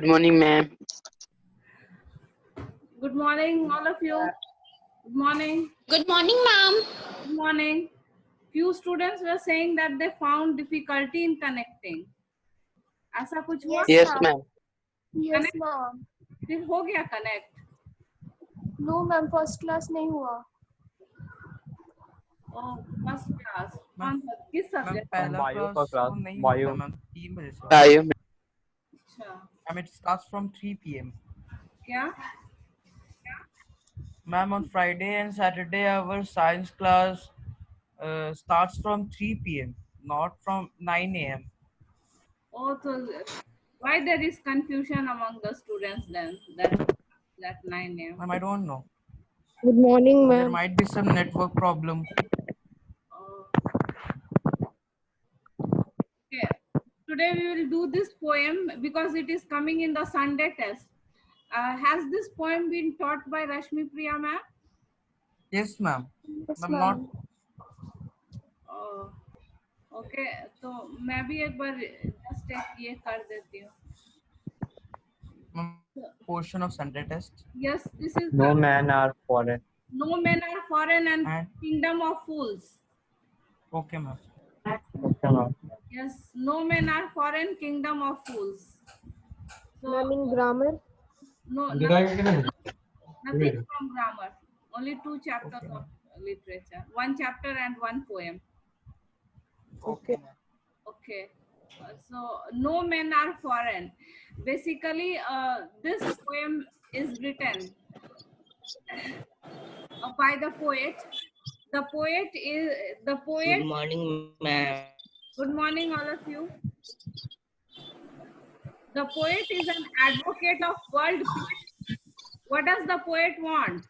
Good morning, ma'am. Good morning, all of you. Good morning. Good morning, ma'am. Good morning. Few students were saying that they found difficulty in connecting. ऐसा कुछ हुआ? Yes, ma'am. Yes Connect? Ma'am. फिर हो गया connect? No ma'am, first class नहीं हुआ। Oh, first class. कौन सा? किस मैम subject? पहला बायो का क्लास क्लास तो नहीं बायो होता मैम 3 बजे से। Bio, ma'am. अच्छा, ma'am it starts from 3 p.m. क्या? Ma'am on Friday and Saturday our science class starts from 3 p.m. not from 9 a.m. Oh, so why there is confusion among the students then? That 9 a.m. Ma'am I don't know. Good morning, There ma'am. might be some network problem. Oh. Okay. Today we will do this poem because it is coming in the Sunday test. Has this poem been taught by Rashmi Priya ma'am? Yes ma'am. Yes Ma'am not Oh, okay. तो मैं भी एक बार just एक ये कर देती हूँ. ma'am, portion of Sunday test. Yes, this is no the man are foreign no men are foreign and And kingdom of fools. okay ma'am. Okay ma'am Yes, no men are foreign, kingdom of fools. So Ma'am, in grammar. no, nothing from grammar. Only 2 chapters Okay, of literature. 1 chapter and 1 poem. Okay. Okay. So no men are foreign. Basically, this poem is written by the poet. The poet is the poet. Good morning, ma'am. Good morning, all of you. The poet is an advocate of world peace. What does the poet want?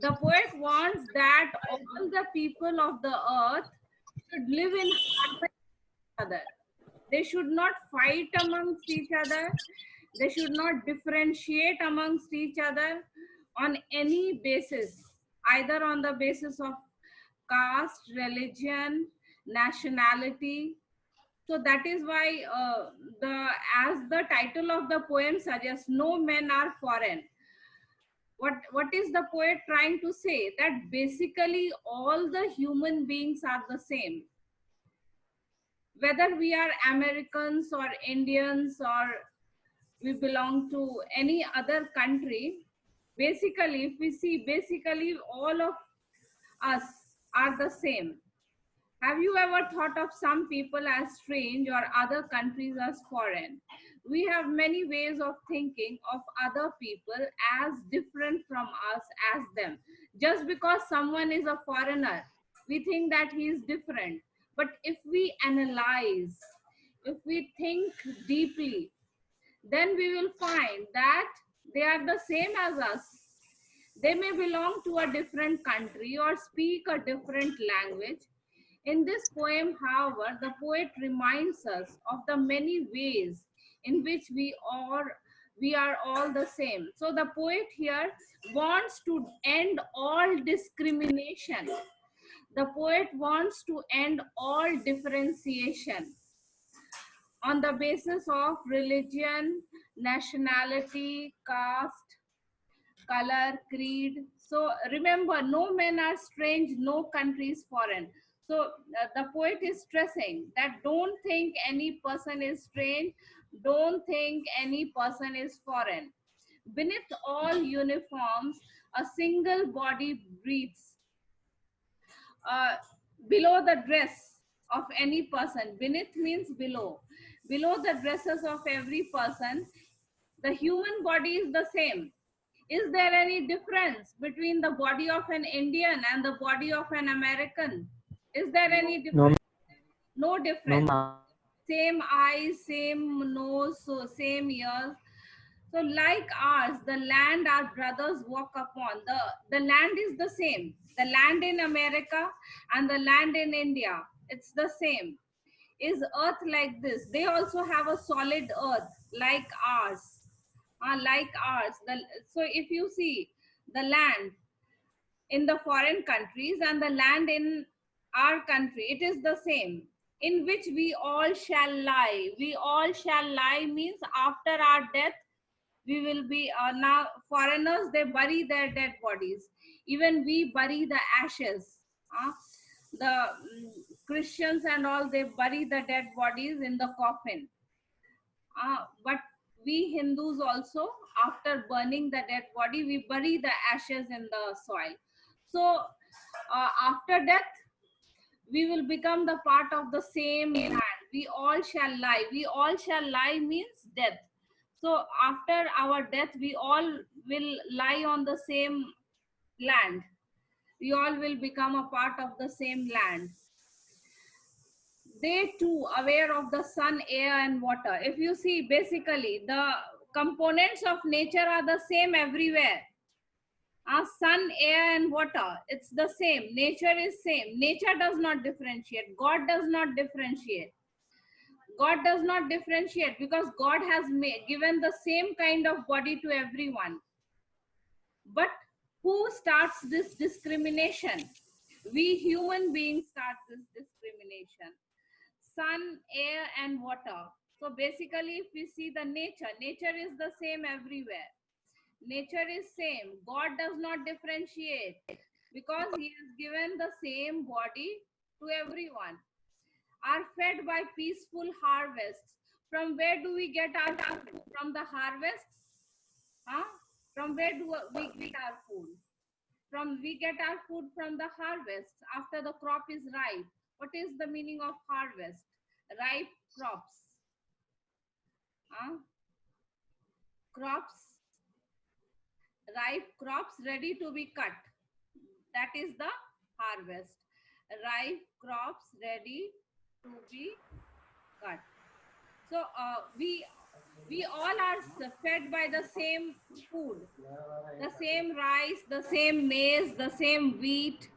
The poet wants that all the people of the earth should live in harmony with each other. They should not fight amongst each other. They should not differentiate amongst each other on any basis, either on the basis of caste, religion, nationality. So that is why as the title of the poem suggests, no men are foreign. What is the poet trying to say? That basically all the human beings are the same. Whether we are Americans or Indians or we belong to any other country, basically, if we see, basically all of us are the same. Have you ever thought of some people as strange or other countries as foreign? We have many ways of thinking of other people as different from us as them. Just because someone is a foreigner, we think that he is different. But if we analyze, if we think deeply, then we will find that they are the same as us. They may belong to a different country or speak a different language. In this poem, however, the poet reminds us of the many ways in which we are all the same. So the poet here wants to end all discrimination. The poet wants to end all differentiation on the basis of religion, nationality, caste, color, creed. So remember, no men are strange, no country is foreign. So the poet is stressing that don't think any person is strange, don't think any person is foreign. Beneath all uniforms, a single body breathes. Below the dress of any person, beneath means below. Below the dresses of every person, the human body is the same. Is there any difference between the body of an Indian and the body of an American? Is there any difference? No no difference. Ma'am Same eyes, same nose, so same ears. So like ours, the land our brothers walk upon, the land is the same. The land in America and the land in India, it's the same. Is earth like this? They also have a solid earth like ours. Like ours. So if you see the land in the foreign countries and the land in our country, it is the same. In which we all shall lie. We all shall lie means after our death, we will be now foreigners, they bury their dead bodies. Even we bury the ashes. The Christians and all, they bury the dead bodies in the coffin. But we Hindus also, after burning the dead body, we bury the ashes in the soil. So after death, we will become the part of the same land. We all shall lie. We all shall lie means death. So after our death, we all will lie on the same land. We all will become a part of the same land. They too aware of the sun, air and water. If you see, basically the components of nature are the same everywhere. Sun, air and water, it's the same. Nature is same. Nature does not differentiate. God does not differentiate. God does not differentiate because God has given the same kind of body to everyone. But who starts this discrimination? We human beings start this discrimination. Sun, air and water. So basically, if we see the nature, nature is the same everywhere. Nature is same. God does not differentiate because he has given the same body to everyone. Are fed by peaceful harvests. From where do we get our food? From the harvests? From where do we get our food? We get our food from the harvest after the crop is ripe. What is the meaning of harvest? Ripe crops. Crops, ripe crops ready to be cut. That is the harvest. Ripe crops ready to be cut. So we all are fed by the same food, the same rice, the same maize, the same wheat.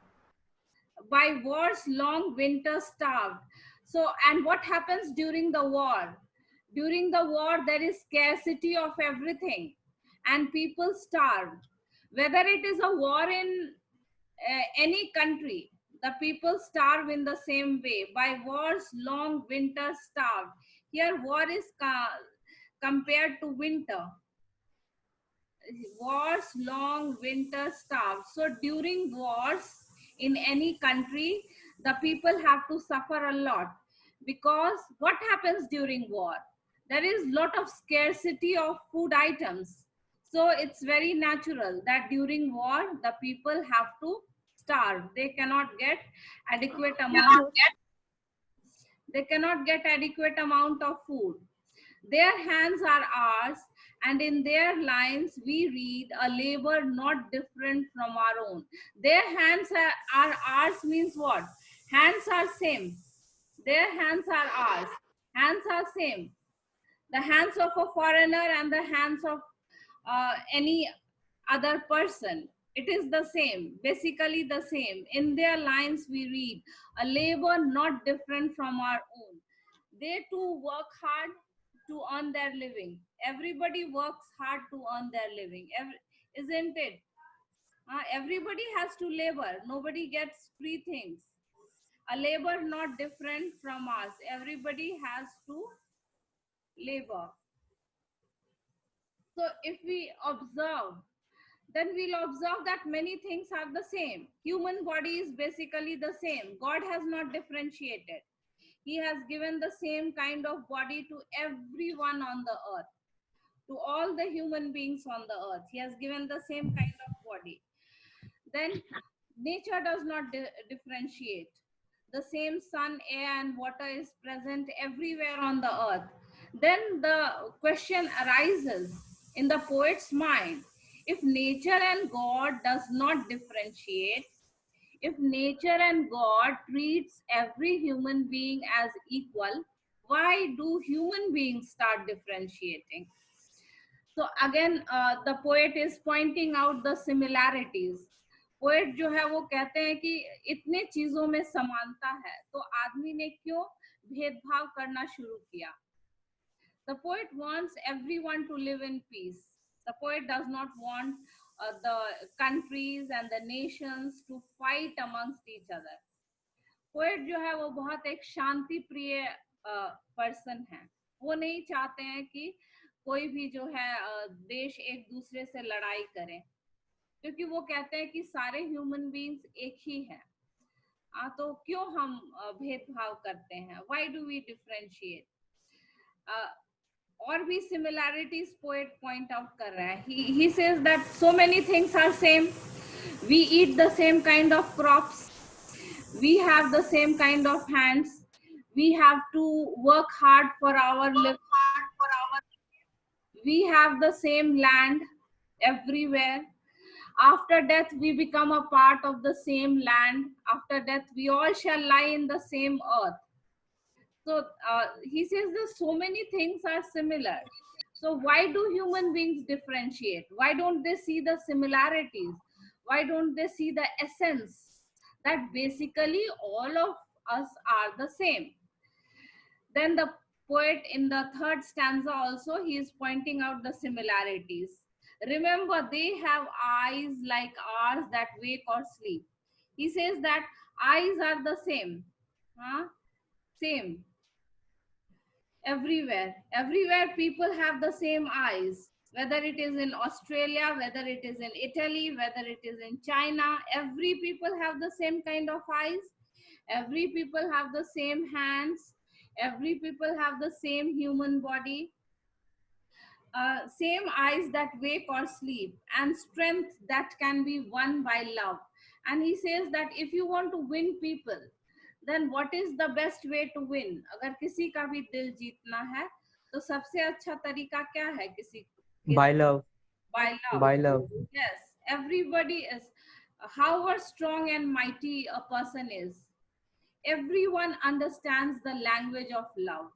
By wars, long winter starved. So, and what happens during the war? During the war, there is scarcity of everything and people starve. Whether it is a war in any country, the people starve in the same way. By wars, long winter starved. Here, war is compared to winter. Wars, long winter starved. So during wars in any country, the people have to suffer a lot because what happens during war? There is lot of scarcity of food items. So it's very natural that during war, the people have to starve. They cannot get adequate amount. They cannot get adequate amount of food. Their hands are ours, and in their lines we read a labor not different from our own. Their hands are ours means what? Hands are same. Their hands are ours. Hands are same. The hands of a foreigner and the hands of any other person, it is the same, basically the same. In their lines we read a labor not different from our own. They too work hard to earn their living. Everybody works hard to earn their living, isn't it? Everybody has to labor. Nobody gets free things. A labor not different from us. Everybody has to labor. So if we observe, then we'll observe that many things are the same. Human body is basically the same. God has not differentiated. He has given the same kind of body to everyone on the earth, to all the human beings on the earth. He has given the same kind of body. Then nature does not differentiate. The same sun, air and water is present everywhere on the earth. Then the question arises in the poet's mind, if nature and God does not differentiate, if nature and God treats every human being as equal, why do human beings start differentiating? So again, the poet is pointing out the similarities. Poet जो है वो कहते हैं कि इतने चीजों में समानता है तो आदमी ने क्यों भेदभाव करना शुरू किया? The poet wants everyone to live in peace. The poet does not want the countries and the nations to fight amongst each other. Poet जो है वो बहुत एक शांति प्रिय पर्सन है. वो नहीं चाहते हैं कि कोई भी जो है देश एक दूसरे से लड़ाई करें, क्योंकि वो कहते हैं कि सारे ह्यूमन बीइंग्स एक ही हैं। तो क्यों हम भेदभाव करते हैं? Why do we differentiate? और भी सिमिलैरिटीज पोएट पॉइंट आउट कर रहा है। he says that so many things are same. We eat the same kind of crops, we have the same kind of hands, we have to work hard for our living, we have the same land everywhere. After death we become a part of the same land. After death we all shall lie in the same earth. So he says that so many things are similar. So why do human beings differentiate? Why don't they see the similarities? Why don't they see the essence that basically all of us are the same? Then the poet in the third stanza also, he is pointing out the similarities. Remember, they have eyes like ours that wake or sleep. He says that eyes are the same. Same everywhere people have the same eyes, whether it is in Australia, whether it is in Italy, whether it is in China. Every people have the same kind of eyes, every people have the same hands, every people have the same human body, same eyes that wake or sleep, and strength that can be won by love. And he says that if you want to win people, then what is the best way to win? अगर किसी का भी दिल जीतना है तो सबसे अच्छा तरीका क्या है? By love. By love. By love. Yes, everybody is, however strong and mighty a person is, everyone understands the language of love.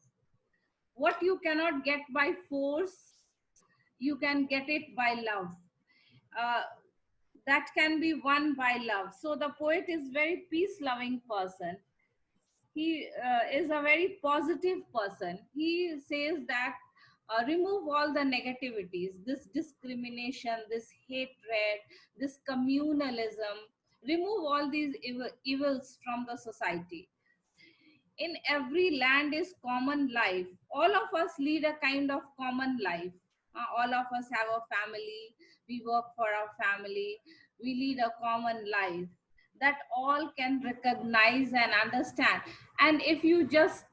What you cannot get by force, you can get it by love. That can be won by love. So the poet is very peace loving person. He is a very positive person. He says that remove all the negativities, this discrimination, this hatred, this communalism, remove all these evils from the society. In every land is common life. All of us lead a kind of common life. All of us have a family, we work for our family, we lead a common life that all can recognize and understand. And if you just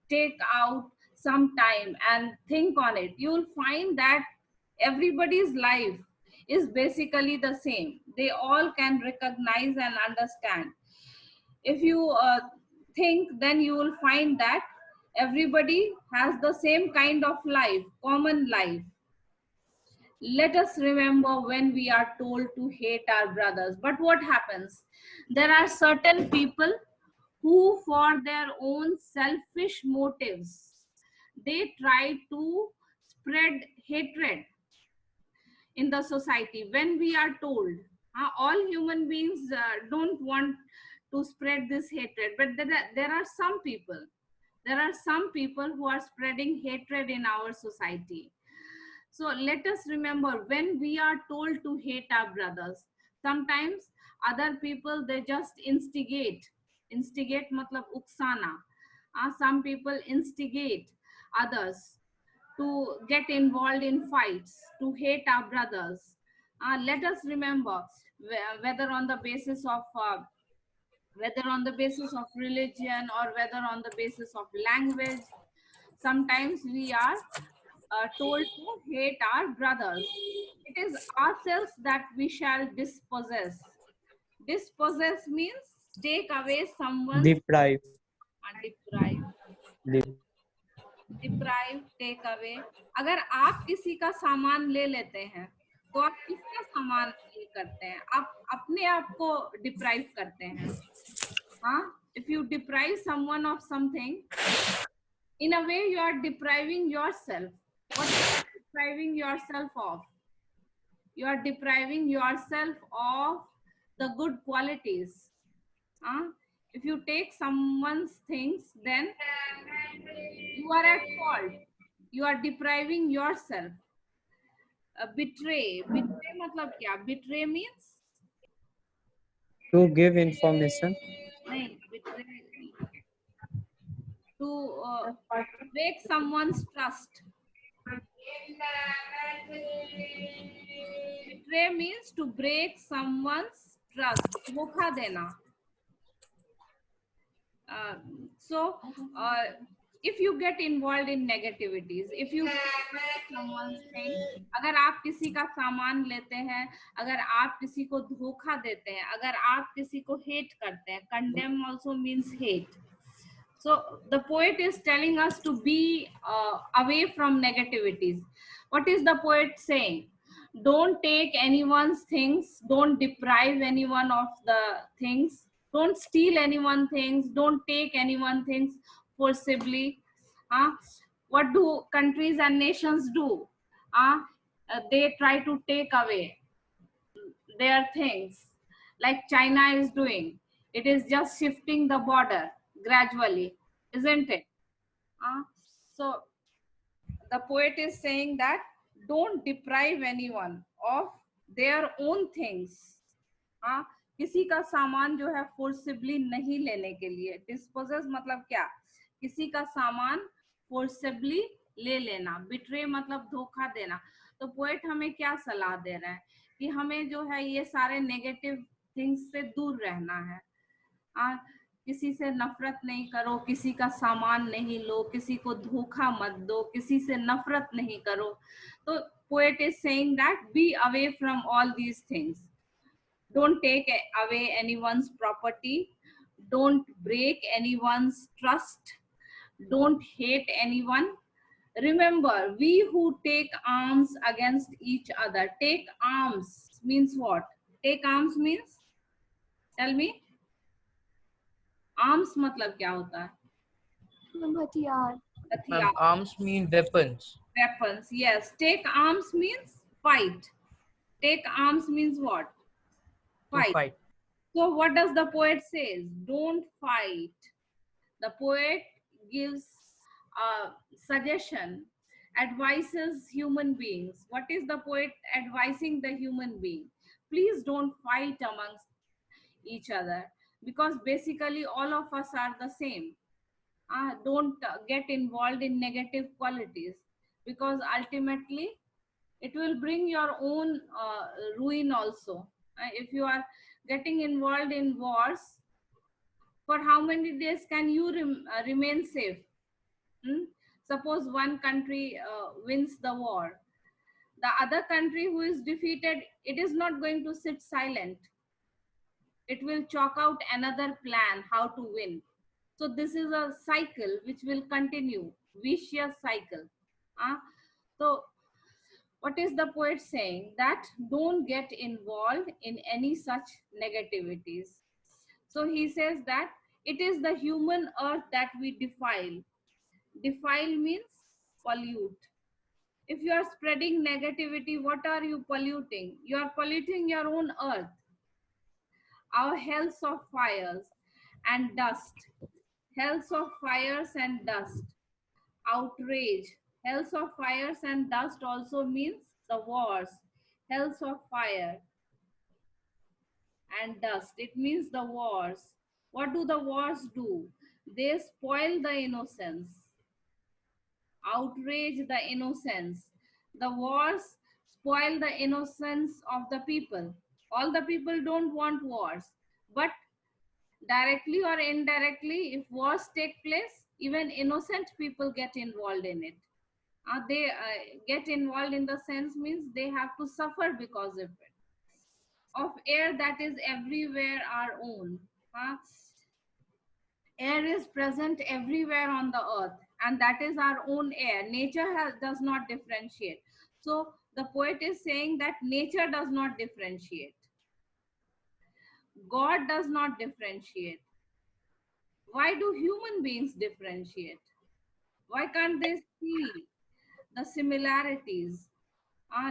take out some time and think on it, you will find that everybody's life is basically the same. They all can recognize and understand. If you think, then you will find that everybody has the same kind of life, common life. Let us remember when we are told to hate our brothers. But what happens? There are certain people who, for their own selfish motives, they try to spread hatred in the society. When we are told, all human beings don't want to spread this hatred, but there are some people who are spreading hatred in our society. So let us remember, when we are told to hate our brothers, sometimes other people, they just instigate matlab uksana. Some people instigate others to get involved in fights, to hate our brothers. Let us remember, whether on the basis of religion or whether on the basis of language, sometimes we are told to hate our brothers. It is ourselves that we shall dispossess. Dispossess means take away someone's Deprive. deprive, take away. अगर आप किसी का सामान ले लेते हैं तो आप किसका सामान नहीं करते हैं? आप अपने आप को डिप्राइव करते हैं. If you deprive someone of something, in a way you are depriving yourself. What are you depriving yourself of? You are depriving yourself of the good qualities. If you take someone's things, then you are at fault. You are depriving yourself. Betray matlab kya? Betray means To give information. betray, to break someone's trust. Betray means to break someone's trust. धोखा देना. So, if you get involved in negativities, if you someone's thing, अगर आप किसी का सामान लेते हैं, अगर आप किसी को धोखा देते हैं, अगर आप किसी को hate करते हैं, condemn also means hate. So the poet is telling us to be away from negativities. What is the poet saying? Don't take anyone's things, don't deprive anyone of the things, don't steal anyone's things, don't take anyone's things forcibly. What do countries and nations do? They try to take away their things, like China is doing. It is just shifting the border gradually, isn't it? So the poet is saying that don't deprive anyone of their own things. किसी का सामान जो है forcibly नहीं लेने के लिए. Dispossess मतलब क्या? किसी का सामान forcibly ले लेना. Betray मतलब धोखा देना. तो पोएट हमें क्या सलाह दे रहा है कि हमें जो है ये सारे नेगेटिव थिंग्स से दूर रहना है. किसी से नफरत नहीं करो, किसी का सामान नहीं लो, किसी को धोखा मत दो, किसी से नफरत नहीं करो. तो poet is saying that be away from all these things. Don't take away anyone's property, don't break anyone's trust, don't hate anyone. Remember, we who take arms against each other. Take arms means what? Take arms means? Tell me. Arms मतलब क्या होता है? हथियार. हथियार. Arms mean weapons. Weapons. Yes. Take arms means fight. Take arms means what? To Fight. fight. So what does the poet says? Don't fight. The poet gives a suggestion, advises human beings. What is the poet advising the human being? Please don't fight amongst each other, because basically all of us are the same. Don't get involved in negative qualities, because ultimately it will bring your own ruin also. If you are getting involved in wars, for how many days can you remain safe? Suppose one country wins the war, the other country who is defeated, it is not going to sit silent. It will chalk out another plan how to win. So this is a cycle which will continue, vicious cycle. So what is the poet saying? That don't get involved in any such negativities. So he says that it is the human earth that we defile. Defile means pollute. If you are spreading negativity, what are you polluting? You are polluting your own earth. Our hells of fires and dust. Hells of fires and dust. Outrage. Hells of fires and dust also means the wars. Hells of fire and dust. It means the wars. What do the wars do? They spoil the innocence. Outrage the innocence. The wars spoil the innocence of the people. All the people don't want wars, but directly or indirectly, if wars take place, even innocent people get involved in it. They get involved in the sense means they have to suffer because of it. Of air that is everywhere our own. Air is present everywhere on the earth, and that is our own air. Nature does not differentiate. So the poet is saying that nature does not differentiate. God does not differentiate. Why do human beings differentiate? Why can't they see the similarities?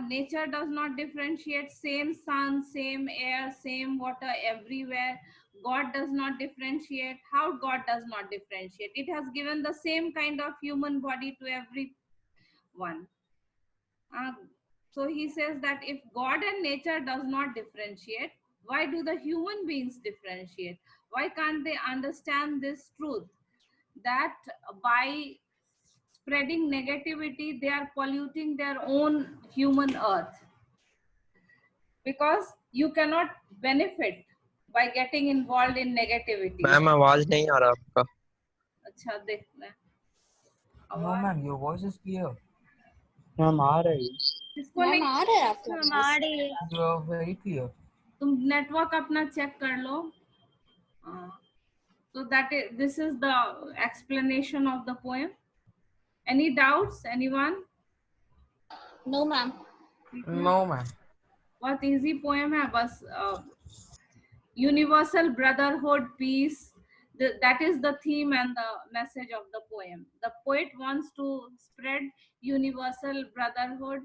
Nature does not differentiate. Same sun, same air, same water everywhere. God does not differentiate. How God does not differentiate? It has given the same kind of human body to everyone. So he says that if God and nature does not differentiate, why do the human beings differentiate? Why can't they understand this truth that by spreading negativity, they are polluting their own human earth, because you cannot benefit by getting involved in negativity. Ma'am आवाज नहीं आ रहा आपका. अच्छा देखना है। No, आवाज ma'am, your voice is clear. Ma'am आ रही है. किसको नहीं? You are very clear. तुम नेटवर्क अपना चेक कर लो. So that is, this is the explanation of the poem. Any doubts, anyone? No, ma'am. No, ma'am. बहुत easy poem है बस. Universal brotherhood, peace, that is the theme and the message of the poem. The poet wants to spread universal brotherhood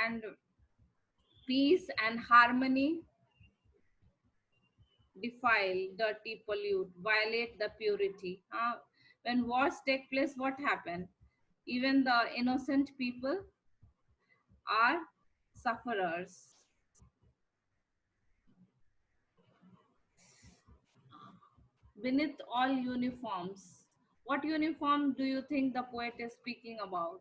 and peace and harmony. Defile, dirty, pollute, violate the purity. When wars take place, what happens? Even the innocent people are sufferers. Beneath all uniforms, what uniform do you think the poet is speaking about?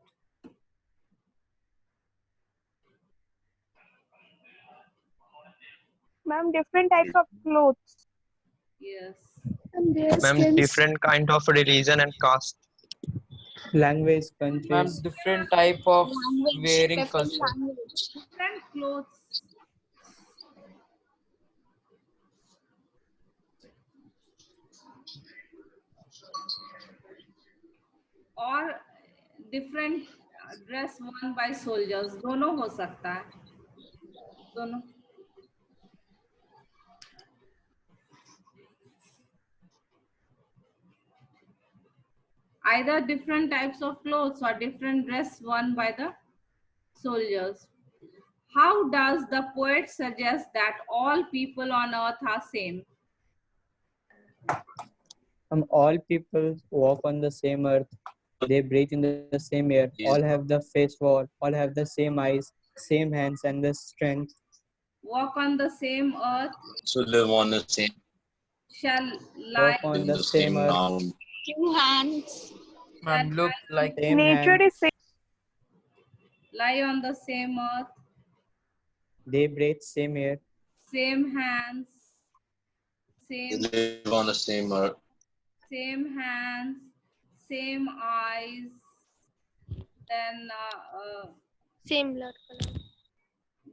Ma'am, different types of clothes. Yes. And their ma'am skins. different kind of religion and caste. Language, Ma'am, countries. different type of Language. wearing Different culture. language. Different clothes. और different dress worn by soldiers. दोनों हो सकता है. दोनों. Either different types of clothes or different dress worn by the soldiers. How does the poet suggest that all people on earth are same? All people walk on the same earth. They breathe in the same air. All have the face wall. All have the same eyes, same hands, and the strength. Walk on the same earth, So live on the same shall lie Walk on in the the same same earth. ground. Two hands. Ma'am, look like Same Nature hand. is same. lie on the same earth, They breathe same air. same hands, They same live on the same earth. same hands, same eyes, then Same blood color.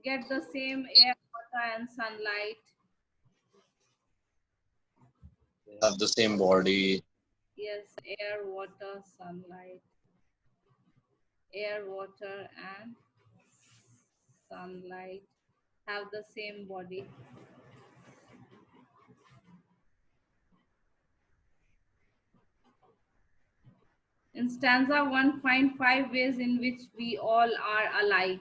get the same air, water, and sunlight. They have the same body. Yes, air, water, sunlight. Air, water, and sunlight have the same body. In stanza 1, find 5 ways in which we all are alike.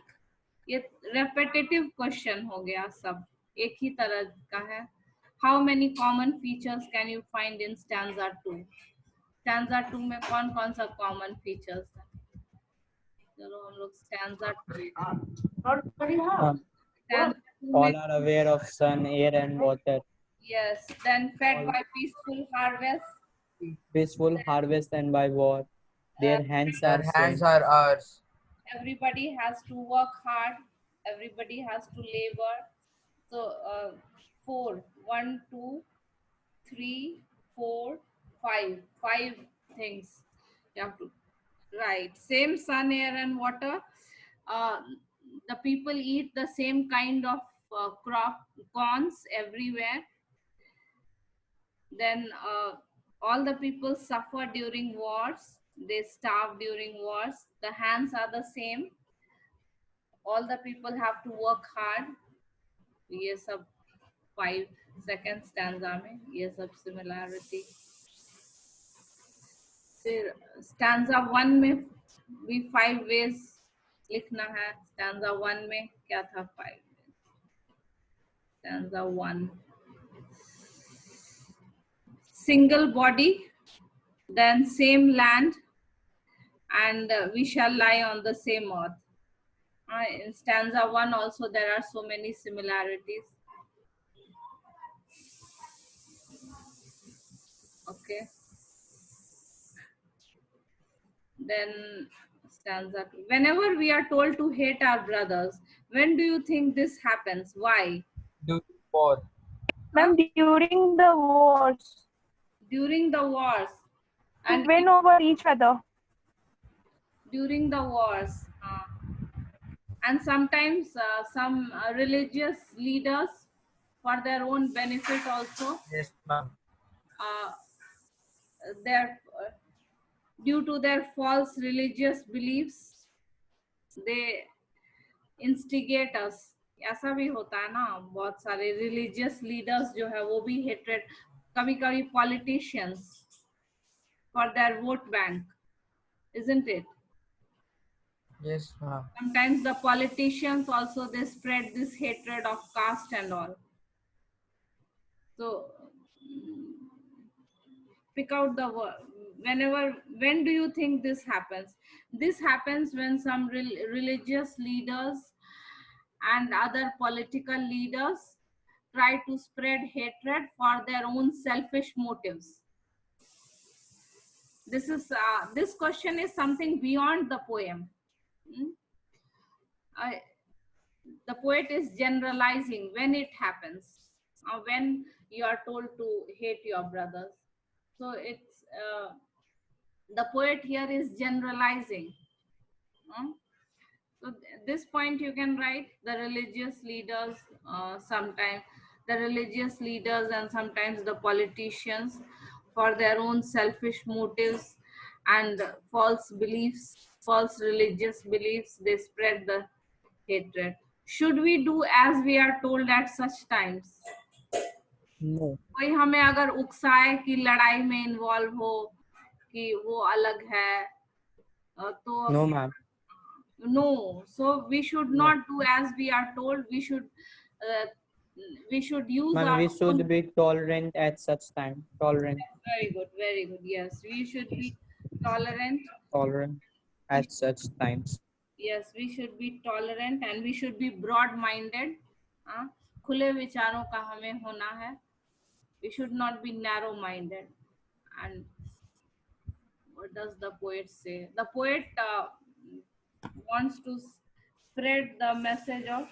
ये repetitive question हो गया सब, एक ही तरह का है. How many common features can you find in stanza 2? Stanza 2 में कौन कौन सा common features है? चलो हम लोग stanza 2. Stanza 2 में, All are aware of sun, air, and water. yes, then fed by peaceful harvest. Peaceful harvest and by war. Their hands are their hands same. are ours. Everybody has to work hard. Everybody has to labor. So 4, 1, 2, 3, 4, 5. 5 things you have to write. Same sun, air, and water. The people eat the same kind of crop, corns everywhere. Then all the people suffer during wars. They starve during wars. The hands are the same. All the people have to work hard. ये सब 5 second stanza में ये सब similarity. फिर stanza 1 में भी 5 ways लिखना है. Stanza 1 में क्या था? 5 ways. Stanza 1. Single body, then same land, and we shall lie on the same earth. In stanza 1 also there are so many similarities. Okay. Then stanza 2. Whenever we are told to hate our brothers, when do you think this happens? Why? During war. Ma'am, during the wars, During the wars. to And win over each other. during the wars. And sometimes some religious leaders, for their own benefit also, Yes, ma'am. their due to their false religious beliefs, they instigate us. ऐसा भी होता है ना, बहुत सारे religious leaders जो है वो भी hatred, कभी कभी politicians for their vote bank, isn't it? Yes, ma'am. Sometimes the politicians also, they spread this hatred of caste and all. So pick out the word. When do you think this happens? This happens when some religious leaders and other political leaders try to spread hatred for their own selfish motives. This question is something beyond the poem. The poet is generalizing when it happens, when you are told to hate your brothers. So it's the poet here is generalizing. So this point you can write the religious leaders, sometimes the religious leaders and sometimes the politicians, for their own selfish motives and false beliefs, false religious beliefs, they spread the hatred. Should we do as we are told at such times? No. कोई हमें अगर उकसाए कि लड़ाई में involve हो कि वो अलग है, तो No, ma'am. no, so we should not do as we are told. We should use Ma'am, our we own. should be tolerant at such time. Tolerant. Very good, very good. Yes, we should be tolerant. Tolerant at such times. Yes, we should be tolerant and we should be broad-minded. खुले विचारों का हमें होना है. We should not be narrow-minded. And what does the poet say? The poet wants to spread the message of.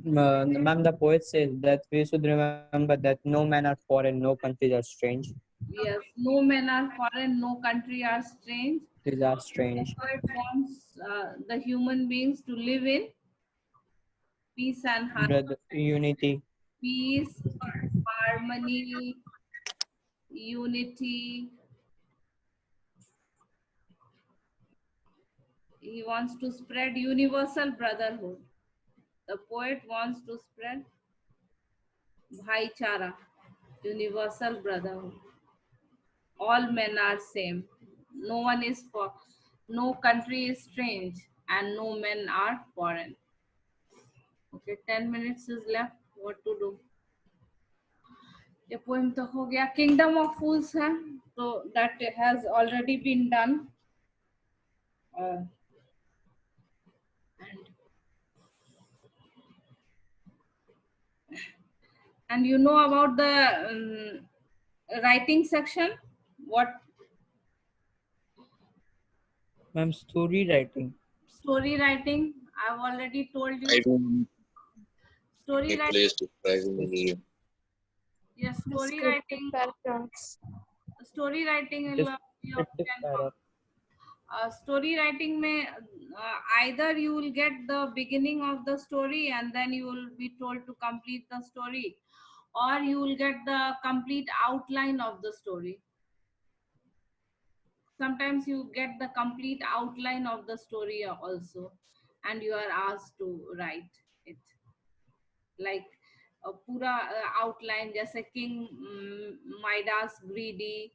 Ma'am, the poet says that we should remember that no men are foreign, no countries are strange. Yes, no men are foreign, no country are strange. These are strange. The poet wants the human beings to live in peace and harmony. Brother, unity. Peace, harmony, unity. He wants to spread universal brotherhood. The poet wants to spread bhaichara, universal brotherhood. All men are same. No one is for, no country is strange, and no men are foreign. Okay, 10 minutes is left. What to do? ये poem तो हो गया. Kingdom of Fools है, so that has already been done. And you know about the writing section. What? Ma'am, story writing. Story writing. I've already told you. I don't Story need writing. place to write in the video. Yes, story Descriptive writing. paragraphs. Story writing will be of Descriptive 10 marks. Story writing में either you will get the beginning of the story and then you will be told to complete the story, or you will get the complete outline of the story. Sometimes you get the complete outline of the story also, and you are asked to write it. Like a पूरा outline, जैसे King Midas greedy,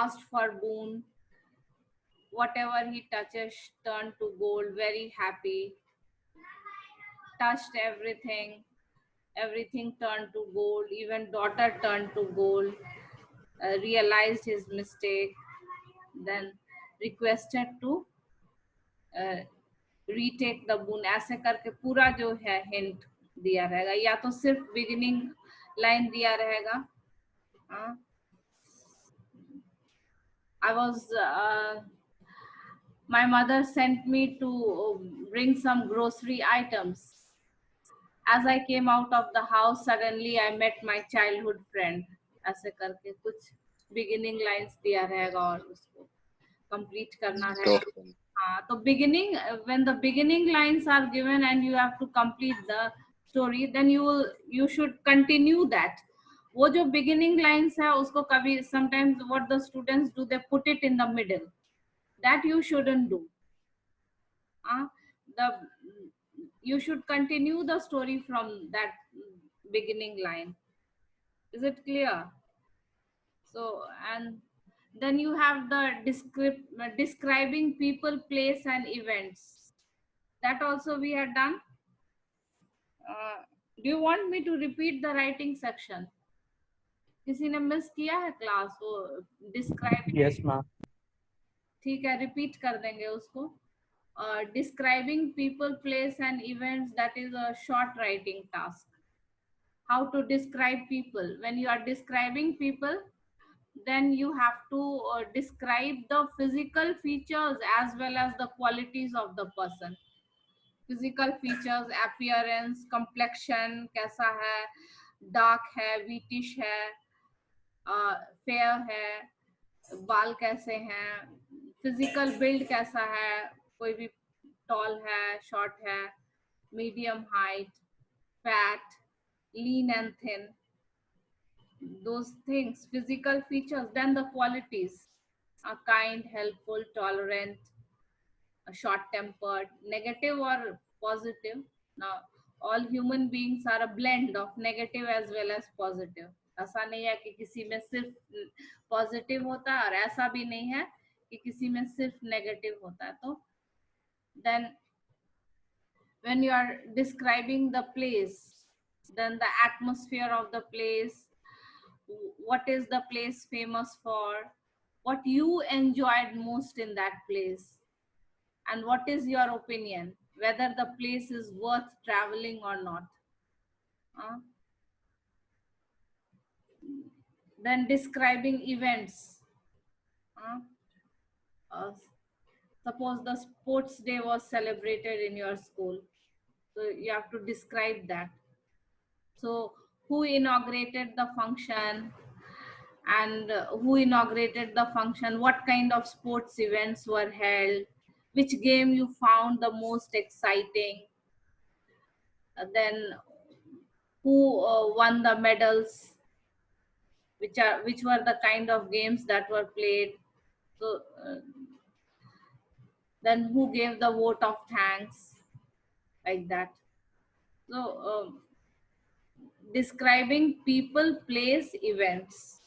asked for boon, whatever he touches turned to gold, very happy, touched everything, everything turned to gold, even daughter turned to gold, realized his mistake, then requested to retake the boon. ऐसे करके पूरा जो है hint दिया रहेगा, या तो सिर्फ beginning line दिया रहेगा, I was, my mother sent me to bring some grocery items. As I came out of the house, suddenly I met my childhood friend. ऐसे करके कुछ beginning lines दिया रहेगा और उसको complete करना Go. रहेगा. हाँ, तो beginning, when the beginning lines are given and you have to complete the story, then you should continue that. वो जो beginning lines है उसको कभी sometimes what the students do, they put it in the middle. That you shouldn't do. You should continue the story from that beginning line. Is it clear? So, and then you have the describing people, place and events. That also we had done. Do you want me to repeat the writing section? किसी ने miss किया है class वो describing? Yes, ma'am. ठीक है, repeat कर देंगे उसको. Describing people, place and events, that is a short writing task. How to describe people? When you are describing people, then you have to describe the physical features as well as the qualities of the person. Physical features, appearance, complexion कैसा है, dark है, wheatish है, fair है, बाल कैसे हैं, physical build कैसा है, कोई भी tall है, short है, medium height, fat, lean and thin. Those things, physical features. Then the qualities are kind, helpful, tolerant, short-tempered, negative or positive. Now, all human beings are a blend of negative as well as positive. ऐसा नहीं है कि किसी में सिर्फ positive होता है और ऐसा भी नहीं है कि किसी में सिर्फ नेगेटिव होता है. तो then when you are describing the place, then the atmosphere of the place, what is the place famous for, what you enjoyed most in that place, and what is your opinion whether the place is worth traveling or not. Then describing events. Suppose the sports day was celebrated in your school, so you have to describe that. So who inaugurated the function, and who inaugurated the function, what kind of sports events were held, which game you found the most exciting, then who won the medals, which were the kind of games that were played. So then who gave the vote of thanks, like that. So describing people, place, events,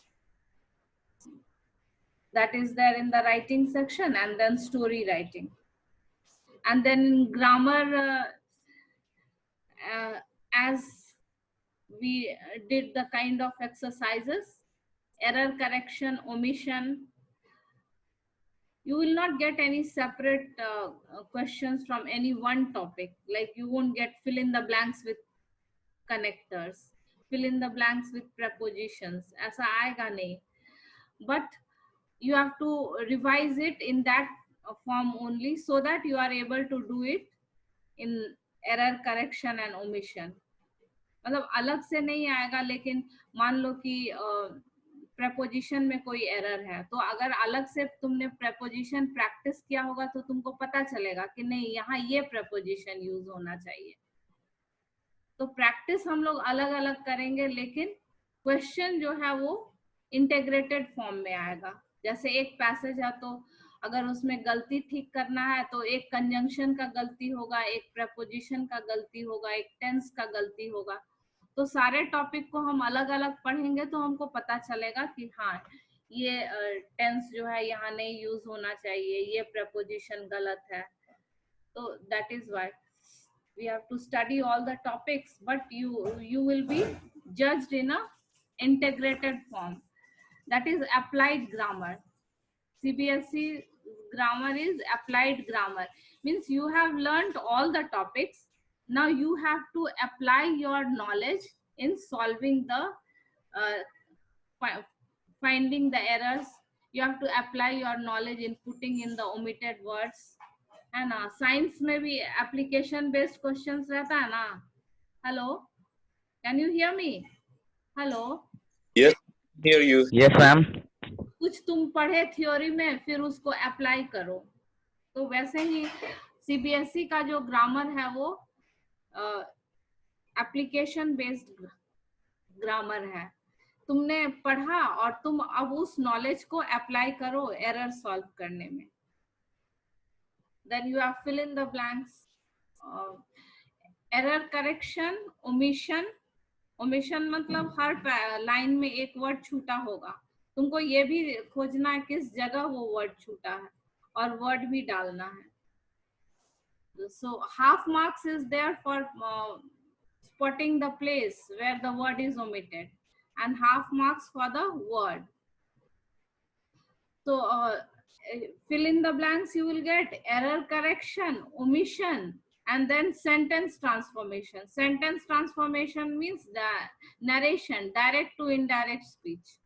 that is there in the writing section. And then story writing. And then in grammar, as we did the kind of exercises, error correction, omission, you will not get any separate questions from any one topic. Like you won't get fill in the blanks with connectors, fill in the blanks with prepositions. ऐसा आएगा नहीं. But you have to revise it in that form only, so that you are able to do it in error correction and omission. मतलब अलग से नहीं आएगा, लेकिन मान लो कि preposition में कोई error है, तो अगर अलग से तुमने preposition practice किया होगा तो तुमको पता चलेगा कि नहीं यहाँ ये preposition use होना चाहिए. तो practice हम लोग अलग अलग करेंगे, लेकिन question जो है वो integrated form में आएगा. जैसे एक passage है तो अगर उसमें गलती ठीक करना है तो एक conjunction का गलती होगा, एक preposition का गलती होगा, एक tense का गलती होगा. तो सारे टॉपिक को हम अलग अलग पढ़ेंगे तो हमको पता चलेगा कि हाँ ये टेंस जो है यहाँ नहीं यूज होना चाहिए, ये preposition गलत है. तो that is why we have to study all the topics, but you will be judged in a integrated form. That is applied grammar. CBSE grammar is applied grammar. Means you have learned all the topics. Now you have to apply your knowledge in solving the finding the errors. you have to apply your knowledge in putting in the omitted words, है ना. Science में भी application based questions रहता है ना. Hello, can you hear me? Hello, Yes, hear you. Yes, ma'am. कुछ तुम पढ़े थ्योरी में फिर उसको अप्लाई करो. तो वैसे ही सीबीएसई का जो ग्रामर है वो एप्लीकेशन बेस्ड ग्रामर है. तुमने पढ़ा और तुम अब उस नॉलेज को अप्लाई करो एरर सॉल्व करने में. Then you have fill in the blanks. Error correction, omission. Omission मतलब हर लाइन में एक वर्ड छूटा होगा. तुमको ये भी खोजना है किस जगह वो वर्ड छूटा है और वर्ड भी डालना है. So half marks is there for spotting the place where the word is omitted, and half marks for the word. So fill in the blanks. You will get error correction, omission, and then sentence transformation. Sentence transformation means the narration, direct to indirect speech.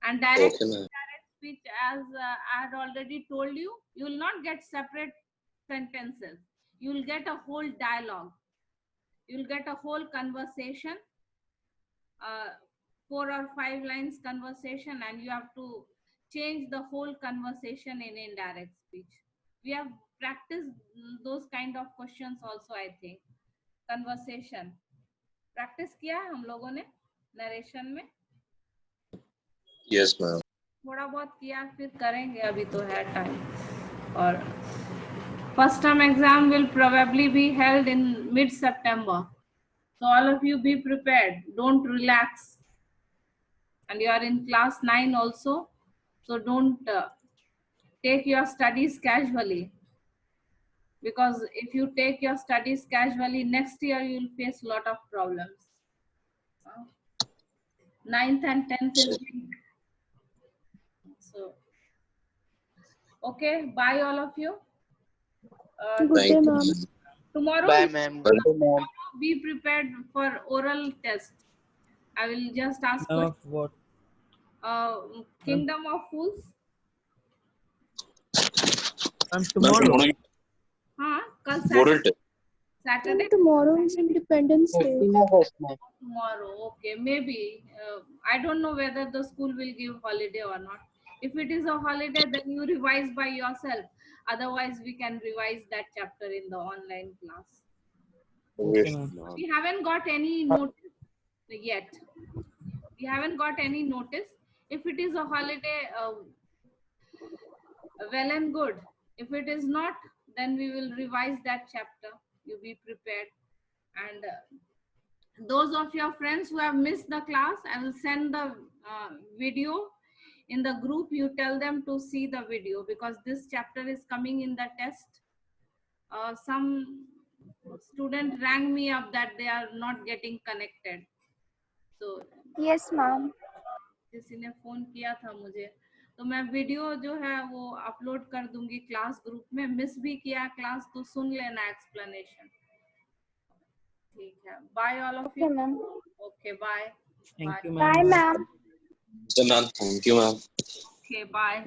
And direct Okay, ma'am. indirect speech, as I had already told you, you will not get separate sentences. You will get a whole dialogue. You will get a whole conversation, 4 or 5 lines conversation, and you have to change the whole conversation in indirect speech. We have practiced those kind of questions also, I think. Conversation. Practice किया है हम लोगों ने narration में. Yes, ma'am. थोड़ा बहुत किया, फिर करेंगे, अभी तो है टाइम. और first term exam will probably be held in mid-September. So all of you be prepared. Don't relax. And you are in class 9 also. So don't take your studies casually. Because if you take your studies casually, next year you will face a lot of problems. 9th and 10th is weak. So, okay, bye all of you. Good day, Thank you, ma'am. ma'am. Tomorrow, Bye, ma'am. be prepared for oral test. I will just ask Now questions. what? Kingdom of Fools. And Ma'am, tomorrow. हाँ, कल Moral test. Saturday. Tomorrow is Independence Day. Tomorrow, okay, maybe. I don't know whether the school will give holiday or not. If it is a holiday, then you revise by yourself. Otherwise, we can revise that chapter in the online class. Okay, Yes, ma'am. ma'am. We haven't got any notice yet. We haven't got any notice. If it is a holiday, well and good. If it is not, then we will revise that chapter. You be prepared. And those of your friends who have missed the class, I will send the video in the group. You tell them to see the video because this chapter is coming in the test. Some student rang me up that they are not getting connected. So Yes, ma'am. किसी ने phone किया था मुझे, तो मैं video जो है वो अपलोड कर दूंगी क्लास ग्रुप में. मिस भी किया क्लास तो सुन लेना एक्सप्लेनेशन. ठीक है, bye all of you. Okay, ma'am. Okay, bye. Thank you, Bye, ma'am. ma'am. So, ma'am, thank you, ma'am. Okay, bye.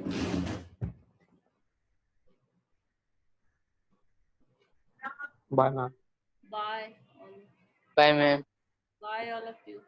Bye, ma'am. Bye. Bye, ma'am. Bye all of you.